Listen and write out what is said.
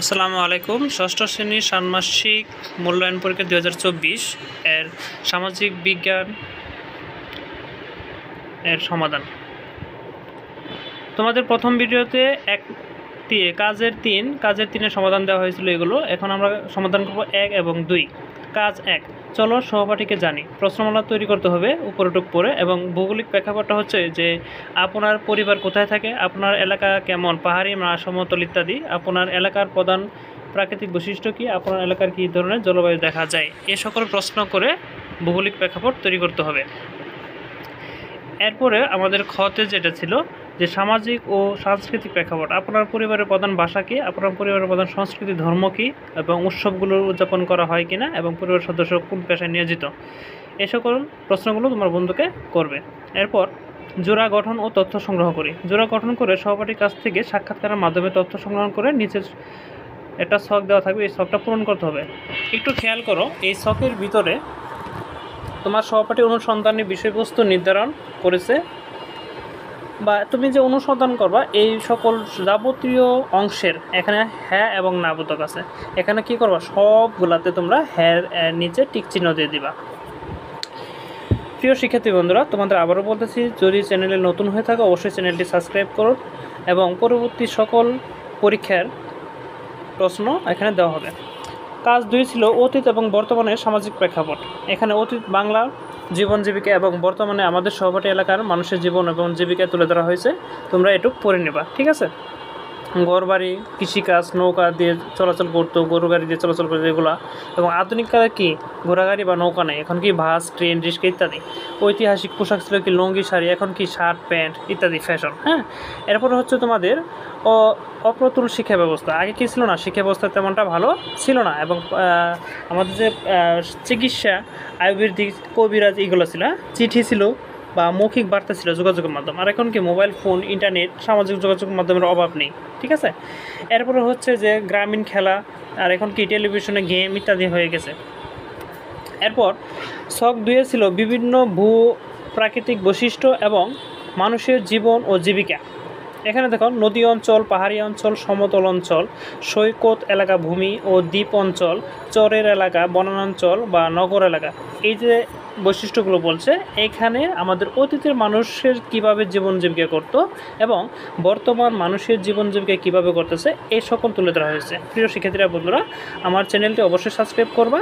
আসসালামু আলাইকুম। ষষ্ঠ শ্রেণীর ষান্মাসিক মূল্যায়ন পরীক্ষা 2024 এর সামাজিক বিজ্ঞান এর সমাধান। তোমাদের প্রথম ভিডিওতে কাজের 3-এর সমাধান দেওয়া হয়েছিল এগুলো। এখন আমরা সমাধান করব 1 এবং 2। কাজ 1, চলো সহপাঠীকে জানি। প্রশ্নমালা তৈরি করতে হবে উপরটুক পড়ে, এবং ভৌগোলিক প্রেক্ষাপটটা হচ্ছে যে আপনার পরিবার কোথায় থাকে, আপনার এলাকা কেমন, পাহাড়ি না সমতল ইত্যাদি, আপনার এলাকার প্রধান প্রাকৃতিক বৈশিষ্ট্য কী, আপনার এলাকার কী ধরনের জলবায়ু দেখা যায়, এ সকল প্রশ্ন করে ভৌগোলিক প্রেক্ষাপট তৈরি করতে হবে। এরপরে আমাদের খতে যেটা ছিল যে সামাজিক ও সাংস্কৃতিক প্রেক্ষাপট, আপনার পরিবারের প্রধান ভাষা কী, আপনার পরিবারের প্রধান সংস্কৃতি ধর্ম কী, এবং উৎসবগুলো উদযাপন করা হয় কিনা, এবং পরিবারের সদস্য কোন পেশায় নিয়োজিত, এই সকল প্রশ্নগুলো তোমার বন্ধুকে করবে। এরপর জোড়া গঠন ও তথ্য সংগ্রহ করি। জোড়া গঠন করে সহপাঠীর কাছ থেকে সাক্ষাৎকারের মাধ্যমে তথ্য সংগ্রহ করে নিচের একটা ছক দেওয়া থাকবে, এই ছকটা পূরণ করতে হবে। একটু খেয়াল করো, এই ছকের ভিতরে তোমার সহপাঠী অনুসন্ধানী বিষয়বস্তু নির্ধারণ করেছে, বা তুমি যে অনুসন্ধান করবা এই সকল যাবতীয় অংশের এখানে হ্যাঁ এবং না বোধক আছে। এখানে কি করবা, সবগুলাতে তোমরা হ্যাঁ নিচে টিক চিহ্ন দিয়ে দিবা। প্রিয় শিক্ষার্থী বন্ধুরা, তোমাদের আবারও বলতেছি, যদি চ্যানেলে নতুন হয়ে থাকে অবশ্যই চ্যানেলটি সাবস্ক্রাইব করো, এবং পরবর্তী সকল পরীক্ষার প্রশ্ন এখানে দেওয়া হবে। কাজ 2 ছিল অতীত এবং বর্তমানের সামাজিক প্রেক্ষাপট। এখানে অতীত বাংলা জীবন জীবিকা এবং বর্তমানে আমাদের সহপাঠী এলাকার মানুষের জীবন এবং জীবিকা তুলে ধরা হয়েছে। তোমরা এটুকু পড়ে নেবা, ঠিক আছে? ঘরবাড়ি, কৃষিকাজ, নৌকা দিয়ে চলাচল করতো, গরু গাড়ি দিয়ে চলাচল করতো এগুলা, এবং আধুনিক কালে কি ঘোড়াগাড়ি বা নৌকা নেই, এখন কি বাস, ট্রেন, রিক্সা ইত্যাদি। ঐতিহাসিক পোশাক ছিল কি লুঙ্গি, শাড়ি, এখন কি শার্ট, প্যান্ট ইত্যাদি ফ্যাশন। হ্যাঁ, এরপরে হচ্ছে তোমাদের অপ্রতুল শিক্ষা ব্যবস্থা। আগে কী ছিল না, শিক্ষা ব্যবস্থা তেমনটা ভালো ছিল না, এবং আমাদের যে চিকিৎসা, আয়ুর্বেদিক, কবিরাজ এগুলো ছিল, চিঠি ছিল বা মৌখিক বার্তা ছিল যোগাযোগের মাধ্যম। আর এখন কি মোবাইল ফোন, ইন্টারনেট, সামাজিক যোগাযোগের মাধ্যমের অভাব নেই, ঠিক আছে? এরপরে হচ্ছে যে গ্রামীণ খেলা, আর এখন কি টেলিভিশনে গেম ইত্যাদি হয়ে গেছে। এরপর ছক 2 ছিল বিভিন্ন ভূ প্রাকৃতিক বৈশিষ্ট্য এবং মানুষের জীবন ও জীবিকা। এখানে দেখো নদী অঞ্চল, পাহাড়ি অঞ্চল, সমতল অঞ্চল, সৈকত এলাকা, ভূমি ও দ্বীপ অঞ্চল, চরের এলাকা, বনাঞ্চল বা নগর এলাকা, এই যে বৈশিষ্ট্যগুলো বলছে, এখানে আমাদের অতীতের মানুষের কিভাবে জীবন জীবিকা করতো এবং বর্তমান মানুষের জীবন জীবিকা কীভাবে করতেছে, এই সকল তুলে ধরা হয়েছে। প্রিয় শিক্ষার্থীরা বন্ধুরা, আমার চ্যানেলটি অবশ্যই সাবস্ক্রাইব করবা।